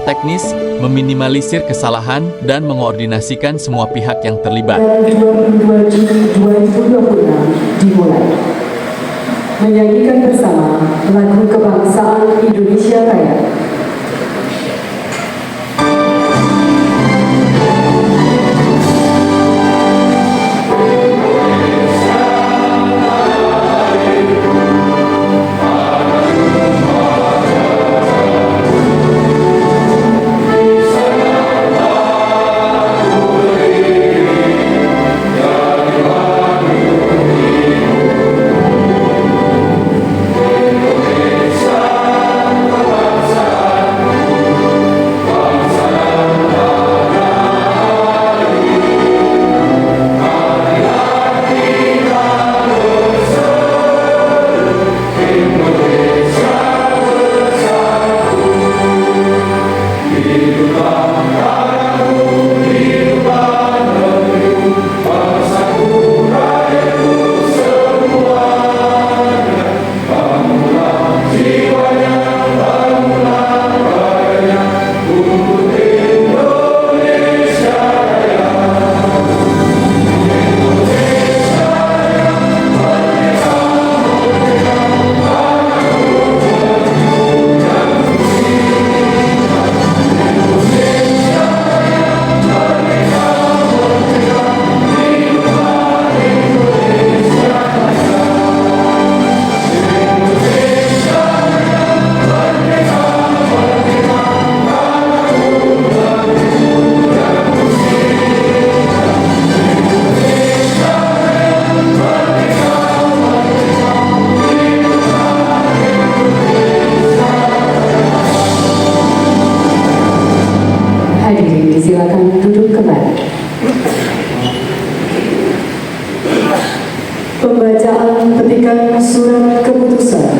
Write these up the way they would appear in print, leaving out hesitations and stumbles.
teknis, meminimalisir kesalahan, dan mengoordinasikan semua pihak yang terlibat. 22 Juni 2026 dimulai. Menyanyikan bersama lagu kebangsaan Indonesia Raya. Hadirin disilakan duduk kembali. Pembacaan petikan surat keputusan.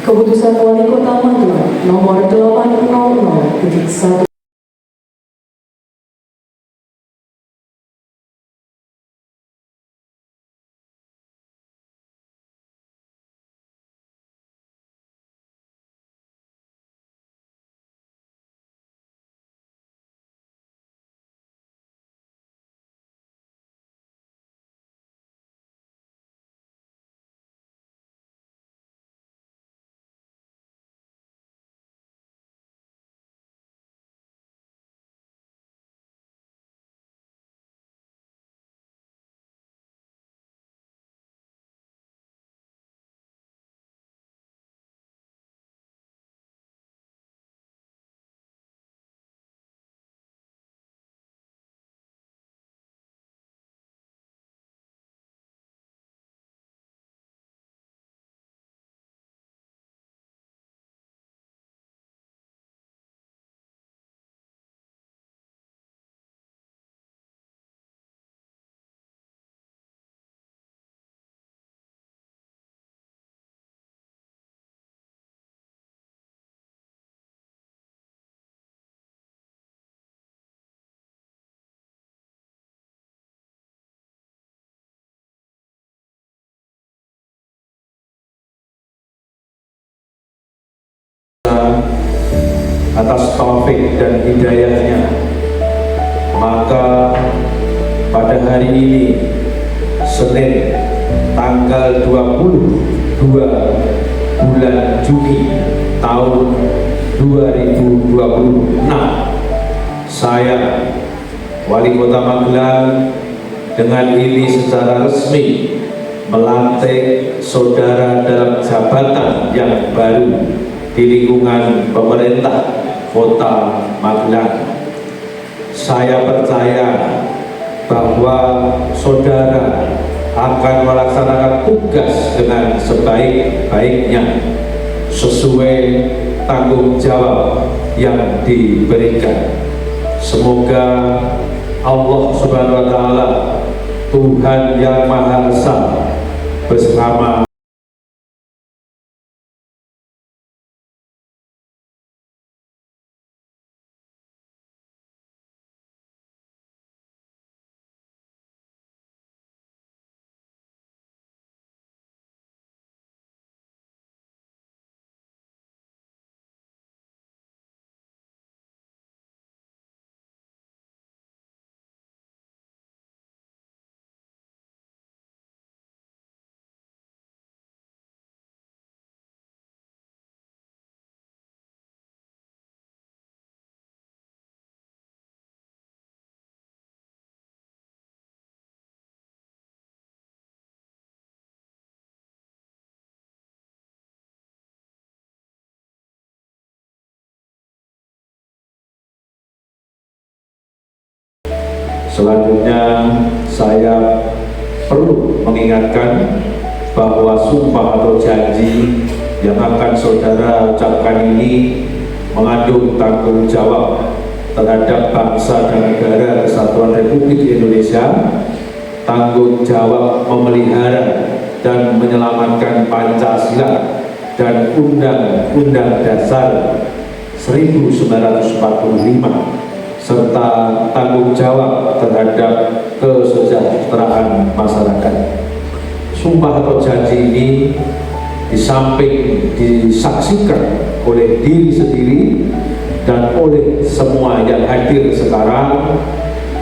Keputusan Wali Kota Magelang nomor 800.1atas taufik dan hidayahnya, maka pada hari ini Senin tanggal 22 bulan Juni tahun 2026, saya Wali Kota Magelang dengan ini secara resmi melantik saudara dalam jabatan yang baru di lingkungan pemerintah Kota Magelang. Saya percaya bahwa saudara akan melaksanakan tugas dengan sebaik-baiknya sesuai tanggung jawab yang diberikan. Semoga Allah Subhanahu wa Ta'ala, Tuhan yang Maha Esa, bersama Selanjutnya saya perlu mengingatkan bahwa sumpah atau janji yang akan saudara ucapkan ini mengandung tanggung jawab terhadap bangsa dan negara Kesatuan Republik Indonesia, tanggung jawab memelihara dan menyelamatkan Pancasila dan Undang-Undang Dasar 1945, serta tanggung jawab terhadap kesejahteraan masyarakat. Sumpah atau janji ini di samping disaksikan oleh diri sendiri dan oleh semua yang hadir sekarang,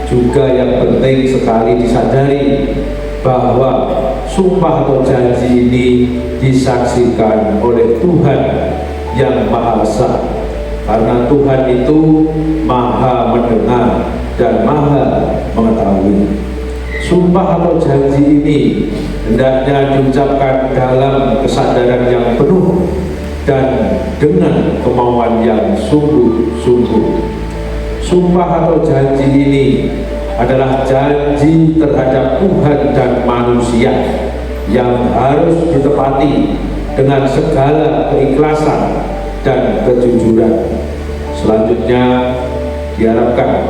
juga yang penting sekali disadari bahwa sumpah atau janji ini disaksikan oleh Tuhan yang Maha Esa, karena Tuhan itu Maha mendengar dan Maha mengetahui. Sumpah atau janji ini hendaknya diucapkan dalam kesadaran yang penuh dan dengan kemauan yang sungguh-sungguh. Sumpah atau janji ini adalah janji terhadap Tuhan dan manusia yang harus ditepati dengan segala keikhlasan dan kejujuran. Selanjutnya diharapkan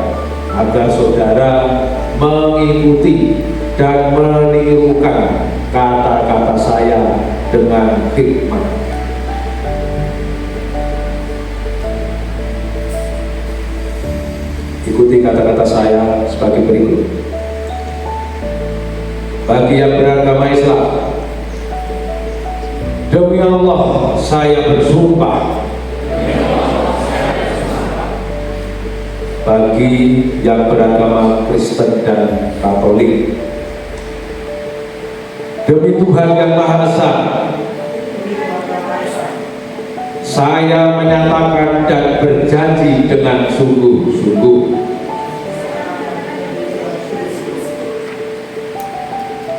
agar saudara mengikuti dan menirukan kata-kata saya dengan hikmat. Ikuti kata-kata saya sebagai berikut. Bagi yang beragama Islam, demi Allah saya bersumpah. Bagi yang beragama Kristen dan Katolik, demi Tuhan yang Maha Esa, saya menyatakan dan berjanji dengan sungguh-sungguh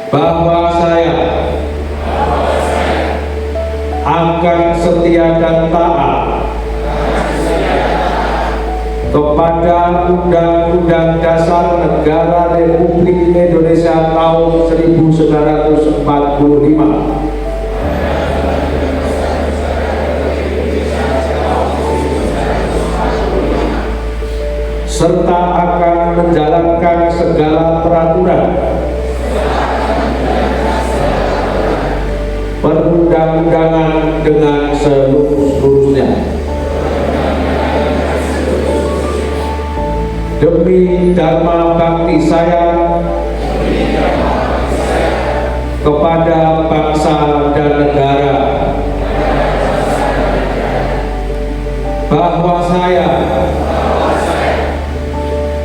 bahwa saya akan setia dan taat kepada Undang-Undang Dasar Negara Republik Indonesia tahun 1945, serta akan menjalankan segala peraturan perundang-undangan dengan seluruh-seluruhnya, demi dharma bakti saya kepada bangsa dan negara, bahwa saya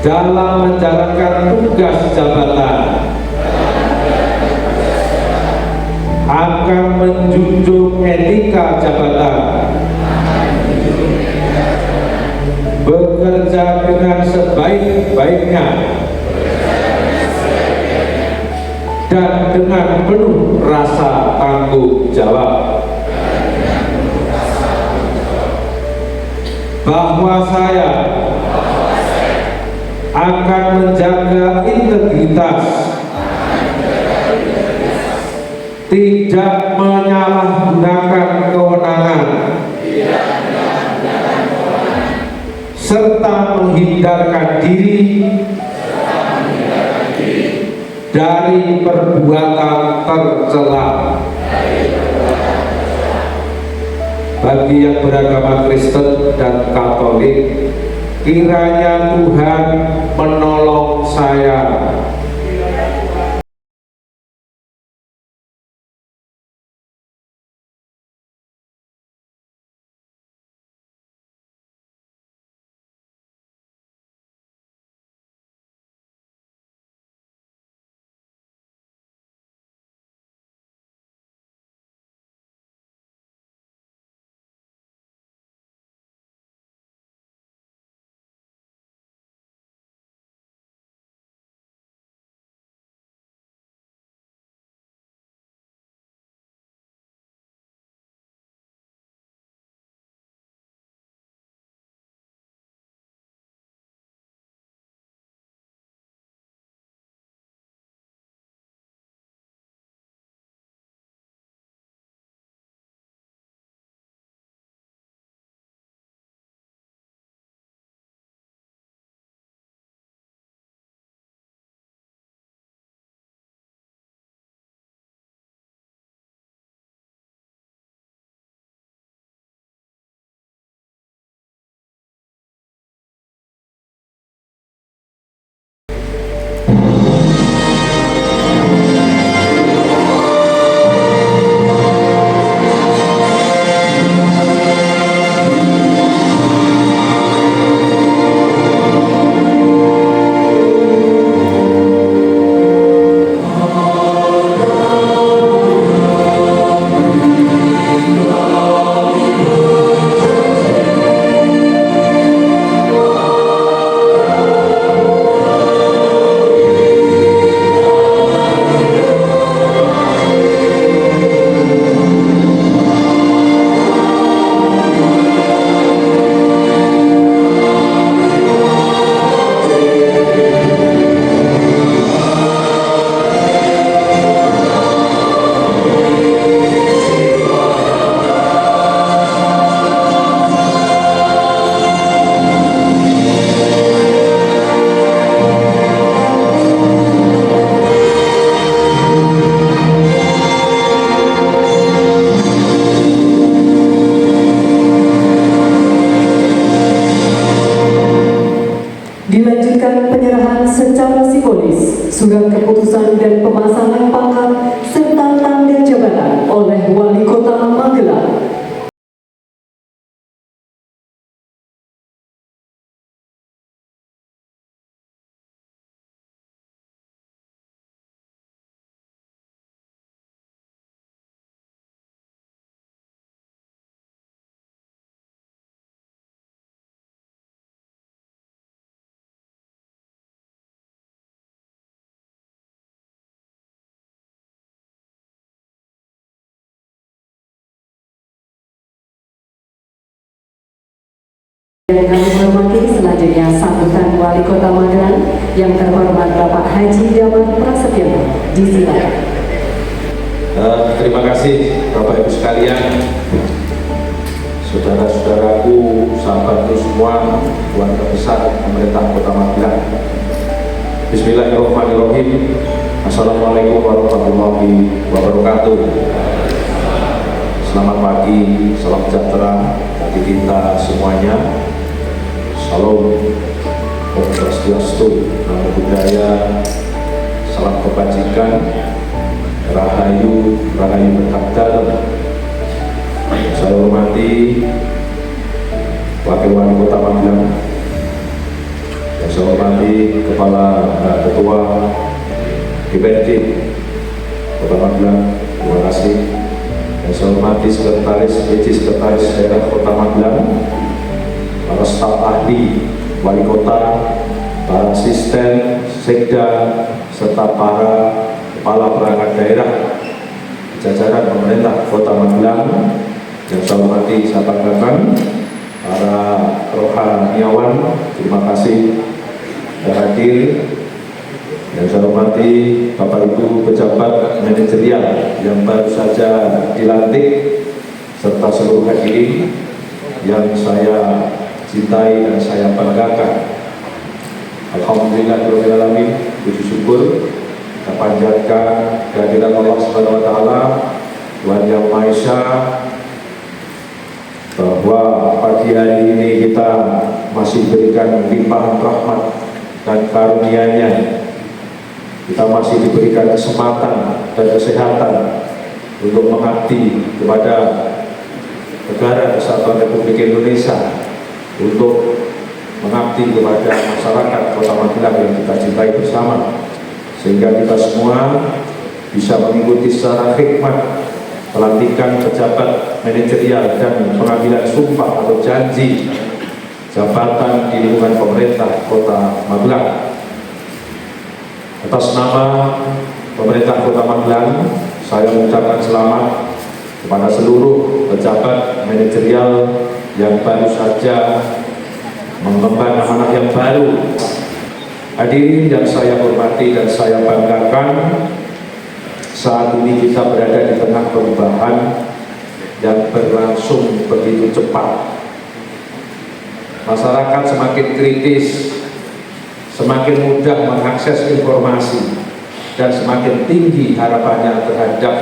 dalam menjalankan tugas jabatan akan menjunjung etika jabatan, bekerja dengan sebaik-baiknya dan dengan penuh rasa tanggung jawab, bahwa saya akan menjaga integritas, tidak menyalahgunakan kewenangan, serta menghindarkan diri dari perbuatan tercela. Bagi yang beragama Kristen dan Katolik, kiranya Tuhan menolong saya keputusan dan pemasangan pangkat serta tanda jabatan oleh Wali Kota Magelang. Yang kami hormati selanjutnya sambutan Wali Kota Magelang yang terhormat Bapak Haji Damar Prasetyo. Disilakan. Terima kasih Bapak Ibu sekalian, saudara-saudaraku, sahabatku semua, keluarga besar pemerintah Kota Magelang. Bismillahirrahmanirrahim. Assalamualaikum warahmatullahi wabarakatuh. Selamat pagi, salam sejahtera bagi kita semuanya. Salam, Om Swastiastu, Namo Buddhaya, salam kebajikan, Rahayu, Rahayu berkah. Saya hormati Wakil Wali Kota Magelang, yang saya hormati Kepala Ketua DPRD Kota Magelang, terima kasih. Yang saya hormati Sekretaris Daerah Kota Magelang, para staf ahli wali kota, para asisten, sekda, serta para kepala perangkat daerah, jajaran pemerintah Kota Magelang, yang saya hormati, saya banggakan, para rohaniawan, terima kasih sudah hadir. Yang saya hormati Bapak Ibu pejabat manajerial yang baru saja dilantik, serta seluruh hadirin yang saya cintai dan saya banggakan. Alhamdulillahirrahmanirrahim, puji syukur kita panjatkan kehadiran Allah Subhanahu wa Ta'ala, Tuhan Yang Maha Esa, bahwa pagi hari ini kita masih berikan limpahan rahmat dan karunia-Nya. Kita masih diberikan kesempatan dan kesehatan untuk mengabdi kepada negara Kesatuan Republik Indonesia, untuk mengabdi kepada masyarakat Kota Magelang yang kita cintai bersama, sehingga kita semua bisa mengikuti secara hikmat pelantikan pejabat manajerial dan pengambilan sumpah atau janji jabatan di lingkungan pemerintah Kota Magelang. Atas nama pemerintah Kota Magelang, saya mengucapkan selamat kepada seluruh pejabat manajerial yang baru saja mengemban amanah yang baru. Hadirin yang saya hormati dan saya banggakan, saat ini kita berada di tengah perubahan yang berlangsung begitu cepat. Masyarakat semakin kritis, semakin mudah mengakses informasi, dan semakin tinggi harapannya terhadap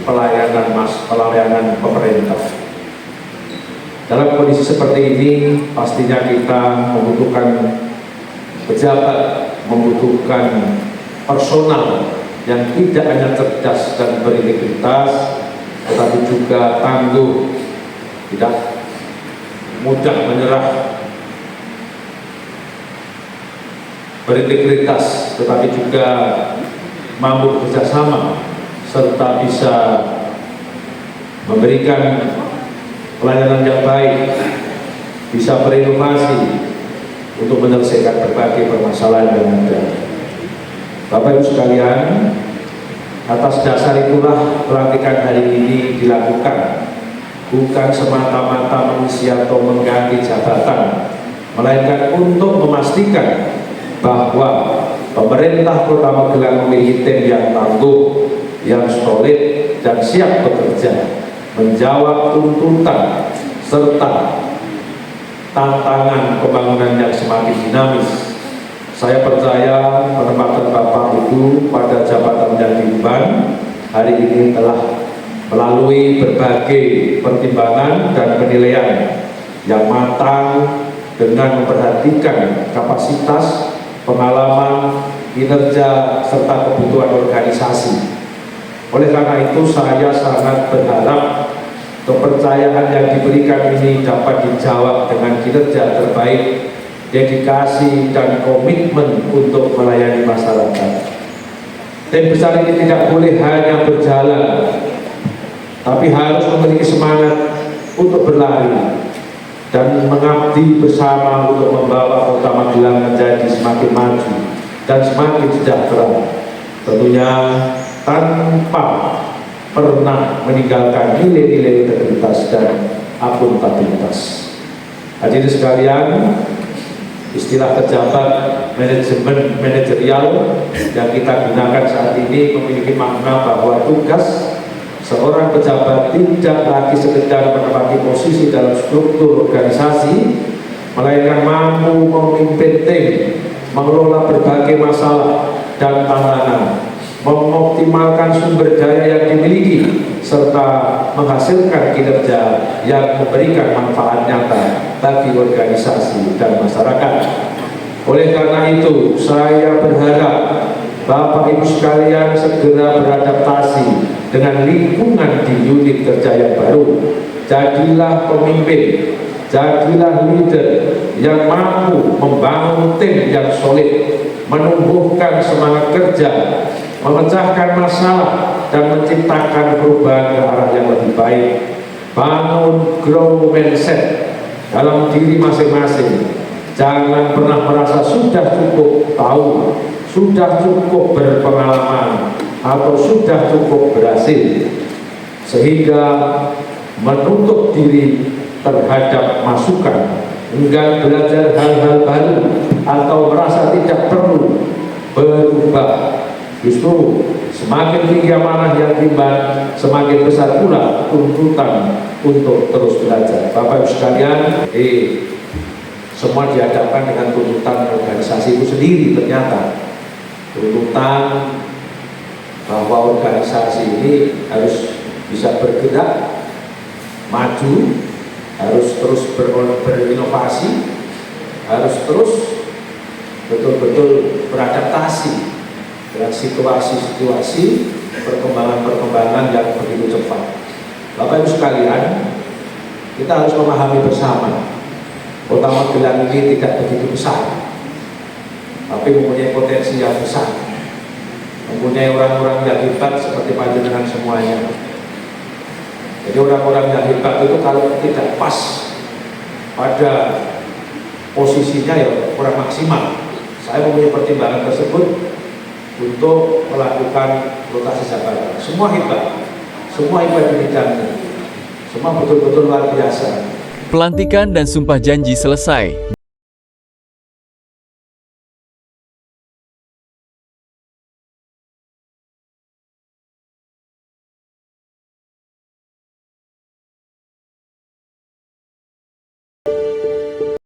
pelayanan pemerintah. Dalam kondisi seperti ini, pastinya kita membutuhkan pejabat, membutuhkan personal yang tidak hanya cerdas dan berintegritas, tetapi juga tangguh, tidak mudah menyerah, berintegritas, tetapi juga mampu bekerjasama, serta bisa memberikan pelayanan yang baik, bisa berinovasi untuk menyelesaikan berbagai permasalahan yang ada. Bapak Ibu sekalian, atas dasar itulah pelantikan hari ini dilakukan, bukan semata-mata mengisi atau mengganti jabatan, melainkan untuk memastikan bahwa pemerintah Kota Magelang memiliki tim yang tangguh, yang solid, dan siap bekerja menjawab tuntutan serta tantangan pembangunan yang semakin dinamis. Saya percaya penempatan Bapak Ibu pada jabatan yang diemban hari ini telah melalui berbagai pertimbangan dan penilaian yang matang dengan memperhatikan kapasitas, pengalaman, kinerja, serta kebutuhan organisasi. Oleh karena itu saya sangat berharap kepercayaan yang diberikan ini dapat dijawab dengan kinerja terbaik, dedikasi dan komitmen untuk melayani masyarakat. Tim besar ini tidak boleh hanya berjalan, tapi harus memiliki semangat untuk berlari dan mengabdi bersama untuk membawa Kota Magelang menjadi semakin maju dan semakin sejahtera. Tentunya tanpa pernah meninggalkan nilai-nilai integritas dan akuntabilitas. Hadirin sekalian, istilah pejabat manajemen manajerial yang kita gunakan saat ini memiliki makna bahwa tugas seorang pejabat tidak lagi sekedar menempati posisi dalam struktur organisasi, melainkan mampu memimpin tim, mengelola berbagai masalah dan tantangan, mengoptimalkan sumber daya yang dimiliki, serta menghasilkan kinerja yang memberikan manfaat nyata bagi organisasi dan masyarakat. Oleh karena itu, saya berharap Bapak Ibu sekalian segera beradaptasi dengan lingkungan di unit kerja yang baru. Jadilah pemimpin, jadilah leader yang mampu membangun tim yang solid, menumbuhkan semangat kerja, memecahkan masalah dan menciptakan perubahan ke arah yang lebih baik. Bangun grow mindset dalam diri masing-masing. Jangan pernah merasa sudah cukup tahu, sudah cukup berpengalaman, atau sudah cukup berhasil, sehingga menutup diri terhadap masukan, enggan belajar hal-hal baru, atau merasa tidak perlu berubah. Justru semakin tinggi amanah yang timbang, semakin besar pula tuntutan untuk terus belajar. Bapak Ibu sekalian, semua dihadapkan dengan tuntutan organisasi itu sendiri. Ternyata tuntutan bahwa organisasi ini harus bisa bergerak maju, harus terus berinovasi, harus terus betul-betul beradaptasi dengan situasi-situasi perkembangan-perkembangan yang begitu cepat. Bapak Ibu sekalian, kita harus memahami bersama, Kota Magelang ini tidak begitu besar, tapi mempunyai potensi yang besar, mempunyai orang-orang yang hebat seperti panjenengan semuanya. Jadi orang-orang yang hebat itu kalau tidak pas pada posisinya ya kurang maksimal. Saya mempunyai pertimbangan tersebut untuk melakukan rotasi jabatan. Semua hebat di bidangnya, semua betul-betul luar biasa. Pelantikan dan sumpah janji selesai.